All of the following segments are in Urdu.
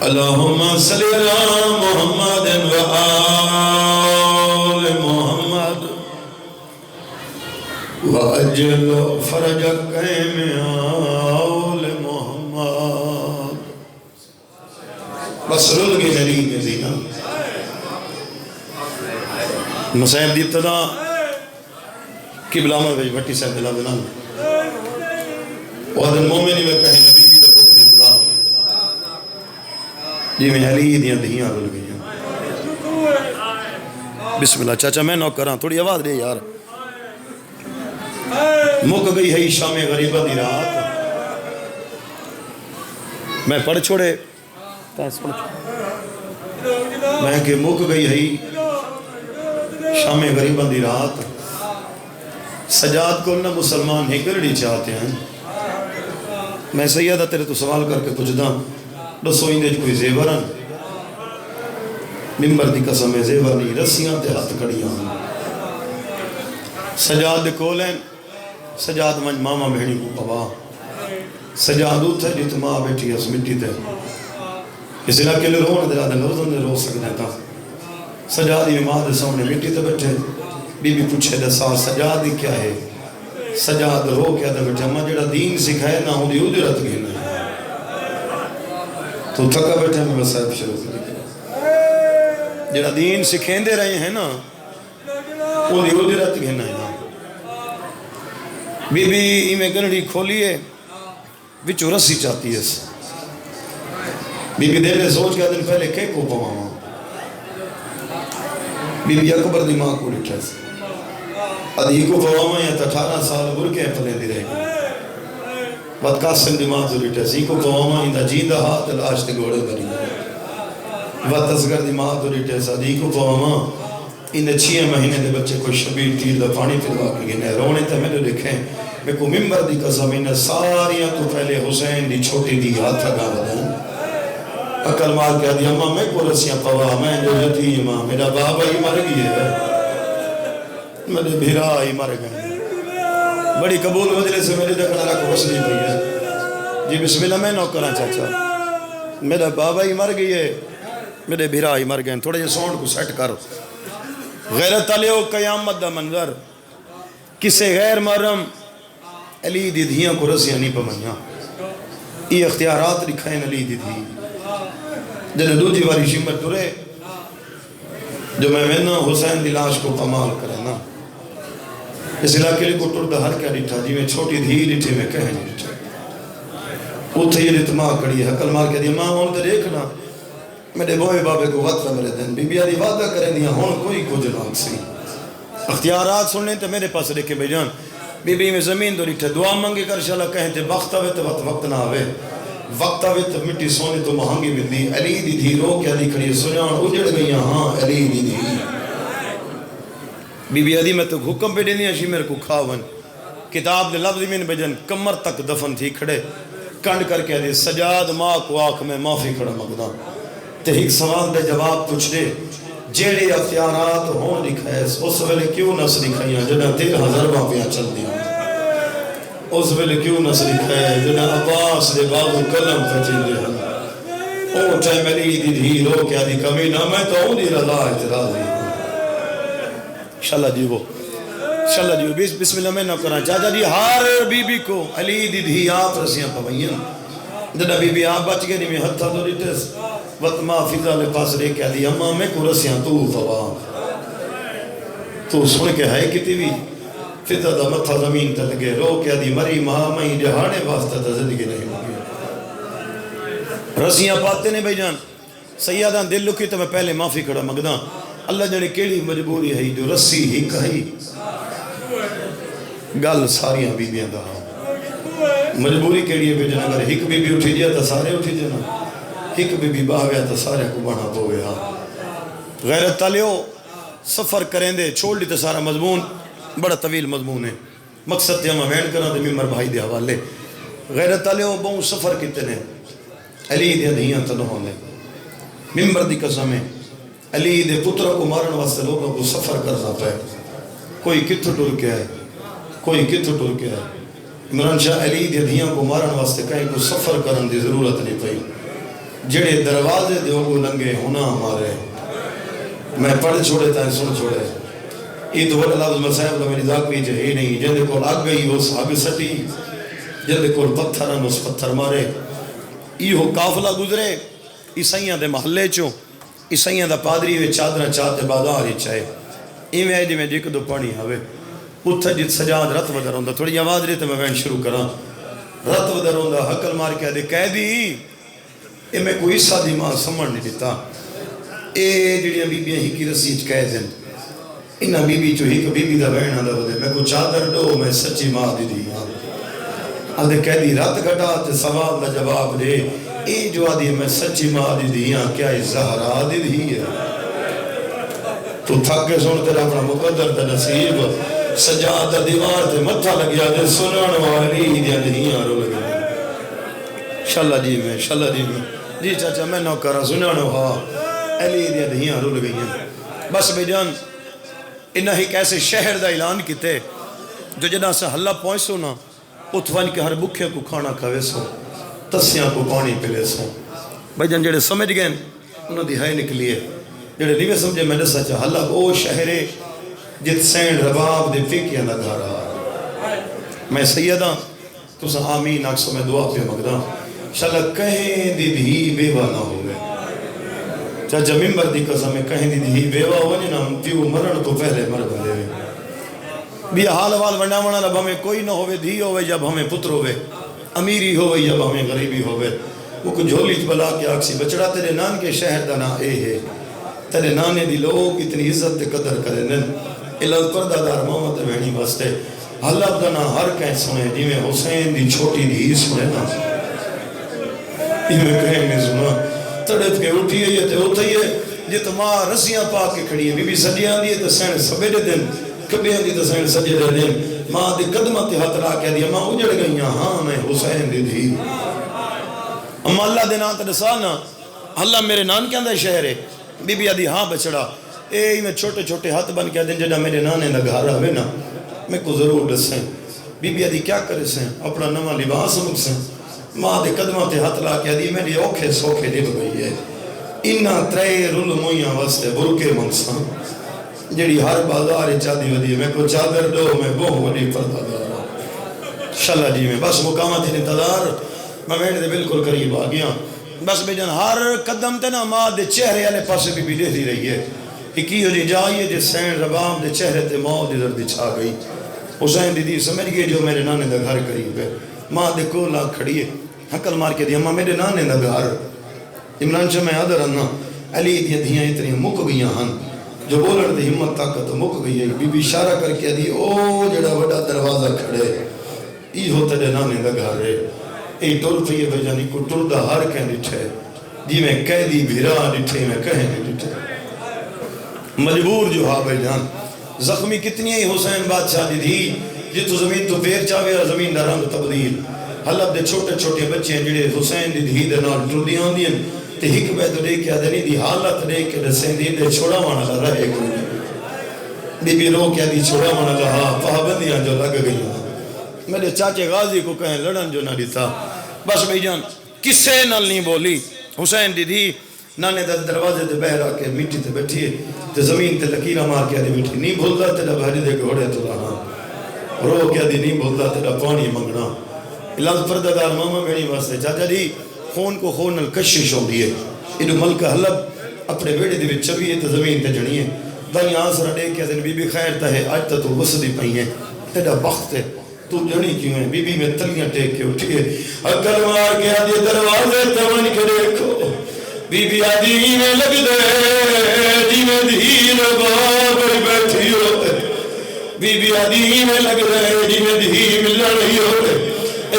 اللہم صلی علی محمد و آل محمد وَأَجْلُ فَرَجَكَ مِنْ آلِ محمد. بس رل گئے نلی میں دینا مسائب دی ابتدا قبلہ میں بھئی بھٹی صاحب دلہ بنا وَعَدَ الْمُؤْمِنِ وَكَهِ نَبِيِّ دَقُتْرِ اللہ جی میں علی دیاں دہیاں رل گئی ہیں. بسم اللہ. چاچا میں نوک کراں تھوڑی آواز دے یار. مک گئی ہے شام غریبہ دی رات میں پڑھ چھوڑے میں کہ مک گئی ہے شام غریبہ دی رات سجاد کو نہ مسلمان ہی گرڑی چاہتے ہیں. میں سیدہ تیرے تو سوال کر کے پوچھدا دسو اندے کوئی زیورن ممبر دی قسم ہے زیور نہیں رسیاں تے ہاتھ کڑیاں سجاد کولین سجاد منج ماما بہنی کو پوا سجاد اٹھا جت ماں بیٹھی اس مٹی تے اس علاقے لئے رونا دے رہا دے لوزن دے رو سکنے تھا. سجاد ہی ماں دے سامنے مٹی تے بیٹھے بی بی پوچھے دے سار سجاد ہی کیا ہے. سجاد رو کیا دے بیٹھے اما جڑا دین سکھائے نہ ہوں دی اجرت گھنے تو تھکا بیٹھے میں صاحب شروع کر جڑا دین سکھیں دے رہے ہیں نا وہ دی اجرت گھنے ہیں. بی بی میں گنڑی کھولیے وچو رسی چاہتی ہے. بی بی دے لے سوچ گیا دن پہلے کہے کو پواما بی بی اکبر دی ماں کو لٹھا سے ادھی کو پواما یا تا 18 سال برکے پلے دی رہے گا بات قاسم دی ماں تو لٹھا سے کو پواما اندہ جیندہ ہاتھ لاش تے گوڑے بری بات تصغر دی ماں تو لٹھا سے ادھی کو پواما انہیں 6 مہینے دے بچے کو شبیر تیر دا پانی پھروا کے گئے رونے تھے میں نے دیکھیں میں کو ممبر دی قسم انہیں ساریاں تو پہلے حسین دی چھوٹی دی ہاتھ گا بدن اکل مار کہا دی اماں میں کو رسیاں پوا میں جو یتیم ماں میرا بابا ہی مر گئی ہے میرے بھیرا ہی مر گئے بڑی قبول مجلے سے میرے دکھنا رکھ وصلی پئی ہے. جی بسم اللہ میں نوکران چاچا میرا بابا ہی مر گئی ہے میرے بھیرا ہی مر گئے. تھوڑا یہ سونڈ کو سیٹ کرو. غیرت علیہ قیامت دا منظر کسے غیر محرم علی دی دھیاں کو رسیاں نہیں پمائیاں یہ اختیارات لکھائیں علی دی دھی جنہیں دوجی والی شمت ٹورے جو میں وینا حسین دی لاش کو کمال کرے نا اس علاقے لئے کو ٹردہ ہر کیا ڈیٹھا جی میں چھوٹی دھی ڈیٹھے میں کہیں ڈیٹھا اتھے یہ اتماع کڑی ہے حقل مار کے دی ماں ہون تے دیکھنا میرے بوئے بابے کو وقت میرے دن بی بی آدھی وعدہ کریں دیا ہون کوئی کچھ ناک سی اختیارات سننے تے میرے پاس دیکھے بھائی جان بی بی میں زمین دو ریٹھے دعا منگی کر شاءاللہ کہیں تے وقت آوے تے وقت نہ آوے وقت آوے تے مٹی سونے تو مہنگی ملدی علی دی دھی رو کیا دی کھڑی سنیان اجڑ گئی ہاں علی دی دھی بی بی آدھی میں تو حکم پہ دینی اشی میرے کو کھاون کتاب دے لفظ میں بجن کمر تک دفن تھی کھڑے کنڈ کر کے دی سجاد ماں کو آنکھ میں معافی کھڑا مقدام تے ایک سوال دے جواب پوچھ دے جیڑے اختیارات ہون لکھائے اس ویلے کیوں نس لکھائیاں جنہاں 13,000 باپیاں چل دیا اس ویلے کیوں نس لکھائے جنہاں عباس دے بابو قلم فتیل دے ہم او ٹائم علی دی دھی رو کیا دی کمی نہ میں تو ہوں دی رضا اعتراض دی انشاءاللہ جی وہ انشاءاللہ جی وہ بسم اللہ میں نہ کرنا چاچا جی ہار بی بی کو علی دی دھی آپ رسیاں پوائیاں جنہاں بی بی آپ بچ گئے نہیں میں ہتھا دو ریٹس وقت ماں فضا لے پاس رے کہہ دی اماں میں کو رسیاں تو فوا تو سن کے ہے کتی بھی فضا دا متھا زمین تے لگے رو کہہ دی مری ماں میں جہانے واسطہ تا زندگی نہیں ہوگی رسیاں پاتے نے بھائی جان سیادان دل لکھی تو میں پہلے معافی کھڑا مگداں اللہ جانے کیڑی مجبوری ہے جو رسی ہی کہی گل ساریاں بیبیاں دا مجبوری کیڑی ہے بھائی جان اگر ایک بی بی اٹھی جائے تو سارے اٹھی جانا ایک بی بی باہ گیا تو سارے کو بڑھا پو گیا. غیرت تالیو سفر کریں دے چھوڑ لی تو سارا مضمون بڑا طویل مضمون ہے مقصد تے ہم وین کرنا دے ممبر بھائی دے حوالے. غیرت تالیو بہت سفر کیتے نے علی دے دھیاں تنہوں نے ممبر دی قسم ہے علی دے پتر کو مارن واسطے لوگوں کو سفر کرنا پائے کوئی کتھو ٹر کے ہے کوئی کتھو ٹر کے ہے. عمران شاہ علی دے دھیاں کو مارن واسطے کہیں کو سفر کرن دی ضرورت نہیں پئی جڑے دروازے دے وہ لنگے ہونا ہمارے میں پڑھ چھوڑے تائیں سن چھوڑے یہ تو بڑا لفظ مسائب کا میری ذاکوی جو ہی نہیں جن کو آگ گئی اس آگ سٹی جن کو پتھر ہم اس پتھر مارے یہ قافلہ گزرے عیسائیاں دے محلے چوں عیسائیاں دا پادری وے چادرہ چاہتے بازار ہی چاہے ایویں ہے جی میں جک دو پانی ہوئے اتھا جت سجاد رت ودر ہوندہ تھوڑی آواز رہے تو میں وین شروع کرا رت ودر ہوندہ حقل مار کے دے قیدی اے میں کوئی حصہ دی ماں سمجھ نہیں دیتا اے جڑیاں بی بیاں ہی کی رسیج قید ہیں انہاں بی بی چو ہی کو بی بی دا بہن آدھا ودے میں کو چادر دو میں سچی ماں دی دی آدھے قیدی رات گھٹا تے سوال دا جواب دے اے جو آدھی میں سچی ماں دی دی کیا یہ زہرا دی دی ہے تو تھاکے سن تیرا اپنا مقدر تا نصیب سجاد دیوار تے متھا لگیا دے سنان والی دیا دنیا رو لگیا شاللہ جی میں جی چاچا میں نوکرہ سنان والی علی دیا دنیا رو لگیا بس بے جان انہا ہی کیسے شہر دا اعلان کیتے جو جنا سے حلہ پہنچ سو نا اتوان کے ہر بکھے کو کھانا کھوے سو تسیاں کو پانی پلے سو بھائی جان جڑے سمجھ گئے انہوں دی ہائے نکلیے جڑے نہیں سمجھے میں نے سچا حلہ او شہرے جت سینڈ رباب دے فکیاں لگا رہا میں سیدہ تو سا آمین اکسو میں دعا پہ مگدہ شاللہ کہیں دی بھی بیوہ نہ ہوئے چاچا ممبر دی قسم میں کہیں دی بھی بیوہ ہوئے نا پیو مرن تو پہلے مر بندے ہوئے بھی حال وال ونڈا ونا رب ہمیں کوئی نہ ہوئے دھی ہوئے جب ہمیں پتر ہوئے امیری ہوئے جب ہمیں غریبی ہوئے وہ کو جھولی بلا کے آکسی بچڑا تیرے نان کے شہر دا نا اے ہے تیرے نانے دی لوگ اتنی عزت تے قدر کرے نن اللہ پردہ دار محمد بہنی بستے حلب دا نا ہر کہیں سنے جی میں حسین دی چھوٹی دی سنے نا یہ میں کہیں نہیں سنا تڑپ کے اٹھی ہے یہ تے ہوتا ہی ہے جت ماں رسیاں پا کے کھڑی ہے بی بی سجیاں دی تے سین سبیرے دن کبیاں دی تے سین سجیرے دن ماں دی قدمہ تے ہاتھ را کے دیا ماں اجڑ گئیاں ہاں میں حسین دی دی اما اللہ دے نام تے دسانا اللہ میرے نان کے اندر شہر ہے بی بی آدھی ہاں بچڑا اے میں چھوٹے چھوٹے ہاتھ بن کے دن جڑا میرے نانے دا گھر ہوئے نا میں کو ضرور دسیں بی بی آدھی کیا کرے سیں اپنا نواں لباس مکسیں ماں دے قدمہ تے ہاتھ لا کے آدھی میری اوکھے سوکھے دل گئی ہے انہاں ترے رل مویاں واسطے برکے منساں جڑی ہر بازار چادی ودی میں کو چادر دو میں بہو وڈی پردہ دارا شاللہ جی میں بس مقامات انتظار میں ویڈ دے بالکل قریب آ گیا بس بے جان ہر قدم تے نا ماں دے چہرے والے پاسے بھی دے دی رہی ہے کی ہو جی جائیے جس سین ربام دے چہرے تے ماں دی درد چھا گئی حسین دی سمجھ گئے جو میرے نانے دا گھر قریب ہے ماں دے کو لاکھ کھڑی ہے حقل مار کے دی اماں میرے نانے دا گھر عمران شاہ میں آدھر انہا علی دی دھیاں اتنی مک گئیاں ہن جو بولن دی ہمت طاقت مک گئی ہے بی بی اشارہ کر کے دی او جڑا وڈا دروازہ کھڑے ای ہوتا دے نانے دا گھر ہے ای ٹر پئی ہے جانی کو ٹر دا ہر کہیں ڈٹھے جی میں قیدی بھیرا ڈٹھے میں کہیں ڈٹھے مجبور جو ہاں بھائی جان زخمی کتنی ہے حسین بادشاہ دی تھی جی تو زمین تو پھیر چاہوے اور زمین دا رنگ تبدیل حلب دے چھوٹے چھوٹے بچے ہیں جڑے حسین دی دھی دے نال ٹردیاں ہوندی ہیں تے ہک بیت دے کے آدھنی دی حالت دے کے دسیں دی دے چھوڑا مانا لگ رہے کوئی بی بی رو کے آدھی چھوڑا مانا لہا پابندیاں جو لگ گئی میرے چاچے غازی کو کہیں لڑن جو نہ دیتا بس بھائی جان کسے نال نہیں بولی حسین دی دھی نانے دا دروازے دے بہر آ کے مٹی تے بیٹھی ہے تے زمین تے لکیرہ مار کے آدھی بیٹھی نہیں بھولتا تیرا بھاری دے گھوڑے تو لانا رو کے آدھی نہیں بھولتا تیرا پانی منگنا علاج پردادار ماما میری واسطے چاچا جی خون کو خون نل کشش ہو دی ہے انہوں ملک حلب اپنے بیڑے دے وچ چوی ہے تے زمین تے جڑی ہے دنی آسرہ دے کے آدھی بی بی خیر تا ہے آج تا تو وسدی پئی ہے تیرا بخت ہے تو جڑی کیوں ہے بی بی میں تلیاں ٹیک کے اٹھی ہے اکل مار کے آدھی دروازے تمن کے دیکھو بی بی آدھی میں لگ دے جی میں دھیر باب بیٹھی ہوتے بی بی آدھی میں لگ دے جی میں دھیر مل رہی ہوتے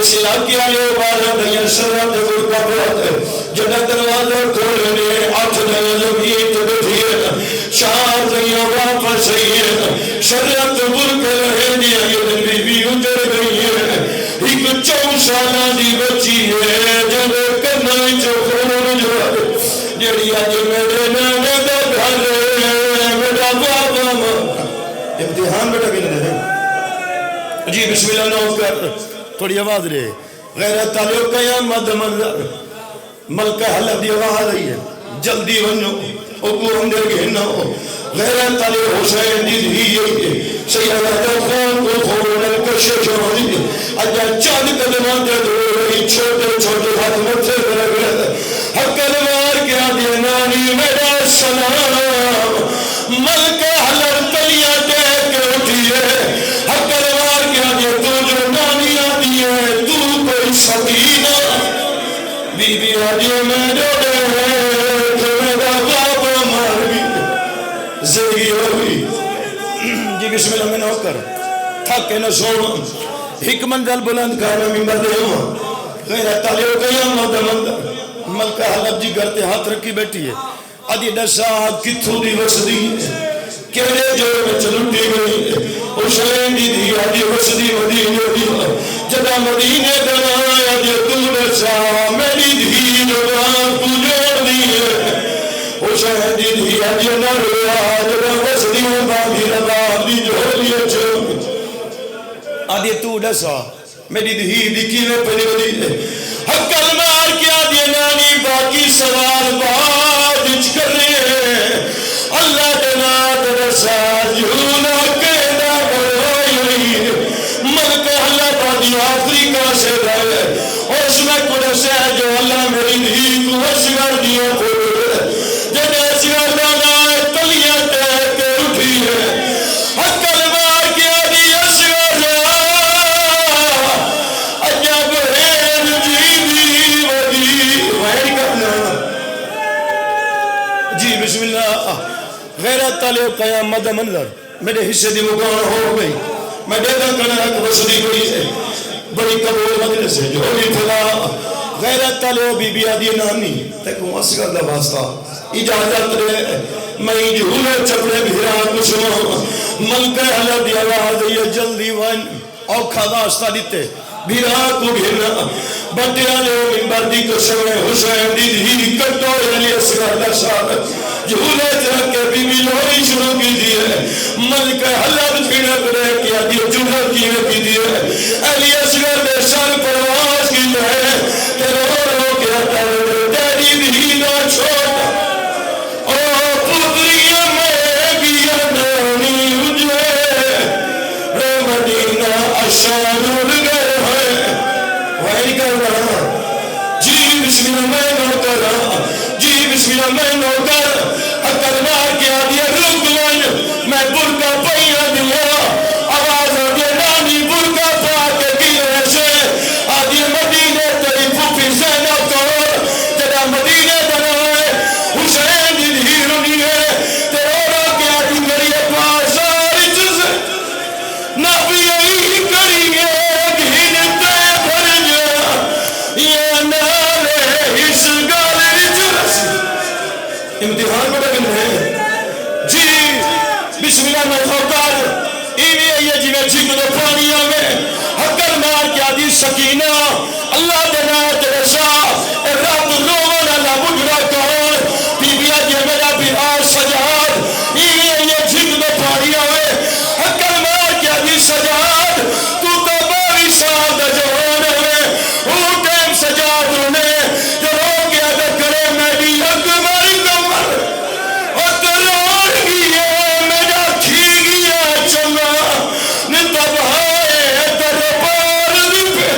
اس علاقے آئے بارہ دیا شرط گرکا پڑھتے جنہ دروازہ کھولنے آٹھ دیا لگیت بیٹھی ہے چار دیا واپس ہے شرط گرکا رہے دیا یہ بی بی اجڑ گئی ہے ایک 4 سالہ دی بچی ہے جب کرنا جو خون جو جڑی آج میرے نانے دا گھر میرا بابا امتحان بیٹا کے لئے جی بسم اللہ نو کر تھوڑی آواز رہے غیرت تعلق قیامت منظر ملکہ حلب دی آواز آئی ہے جلدی ونو اگو اندر گھننا ہو غیرت علی حسین دی دھی سیدہ خان کو خون الکشش ہوئی اجا چاند قدمان دے دو رہی چھوٹے چھوٹے ہاتھ مجھے برگرد حق الوار کیا دی نانی میرا سلام ملکہ حلب تلیہ دیکھ کے اٹھی ہے حق الوار کیا دی تو جو نانی آدھی ہے تو کوئی سکینہ بی بی آدھی میں جو دے زندگی ہوئی جی بسم اللہ میں نہ کر تھاکے نہ سونا ایک منزل بلند کارا ممبر دے ہوا غیرت علی قیامت مندر ملکہ حلب جی گھر تے ہاتھ رکھی بیٹھی ہے ادھی ڈسا کتھو دی وسدی کیڑے جو میں چلٹی گئی حسین دی دی ادھی وسدی مدینے دی جدا مدینے دنایا دی تو ڈسا میری دی جوان تو جوڑ دی حسین دی دی ادھی نریا جدا وسدی باندھی رضا دی جوڑی چھو ادھی تو ڈسا میری دی دی کیوے پڑی ولی حق المار کیا دی نانی باقی سوال بعد کر رہے ہیں اللہ دنا درسا جھونا قیدہ بروئی ملکہ اللہ بادی آفریقہ سے رہے اور اس میں قدس ہے جو اللہ میری دھی کو اشگر دیا پھر جب اشگر دانا تلیہ تیہ کے اٹھی ہے حق المار کیا دی اشگر عجب ہے جیدی ودی وہی کرنا جی بسم اللہ غیرت علی قیامت منظر میرے حصے دی مقام ہو گئی میں دیدہ کرنا ایک وسدی کوئی ہے بڑی قبول مجلس ہے جو بھی پھلا غیرت علی بی بی آدھی نانی تکو اسگر دا واسطہ اجازت رہے میں جھولے چپڑے بھیرا کسما ملکہ حلب دی آواز یہ جلدی وائن اوکھا داستہ دیتے بھیرا کو بھیرا بٹے آلے ممبر دی کسمے حسین دی دھی کٹو علی اسگر دا شاہد جھولے جھل کے بی بی لوری شروع کی دی ہے ملکہ حلب چھڑک رہے کیا دی جھولے کی دی ہے علی اسگر دے سر پرواز کی ہے کہ رو کیا تیری دھی نہ چھوٹا او پتری میں بیا نانی اجھے رے مدینہ اشار گئے ہیں وہی کر رہا جی بسم اللہ میں نو کر رہا جی بسم اللہ میں نو کر حقل مار کیا دیا رک لن میں برکہ پہیا دیا آواز آدھے نانی برکہ پا کے دیئے سے آدھے مدینے تیری پھوپی زینب کور جدا مدینے بنائے حسین دی دھی رنی ہے تیرا کیا دی میری پاس آری چیز نبی ای کری گے دھین تے بھر جا یہ نالے اس گالے چرس امتحان کو لگن ہے جی بسم اللہ میں خوکار ایوی یہ جنہیں جھگڑے پانی آگے حقل مار کیا دی سکینہ اللہ دنا ترسا رب روان اللہ مجھرا کون بی بی آجی میرا بیار سجاد ایوی یہ جھگڑے پانی آگے حقل مار کیا دی سجاد تو تو باری سال دا جوان ہے وہ ٹیم سجاد رونے جو رو کیا دا کرے میری اکبر کمر اور ترار گیا میرا کھی گیا چلا نتب ہائے در پار دی پہ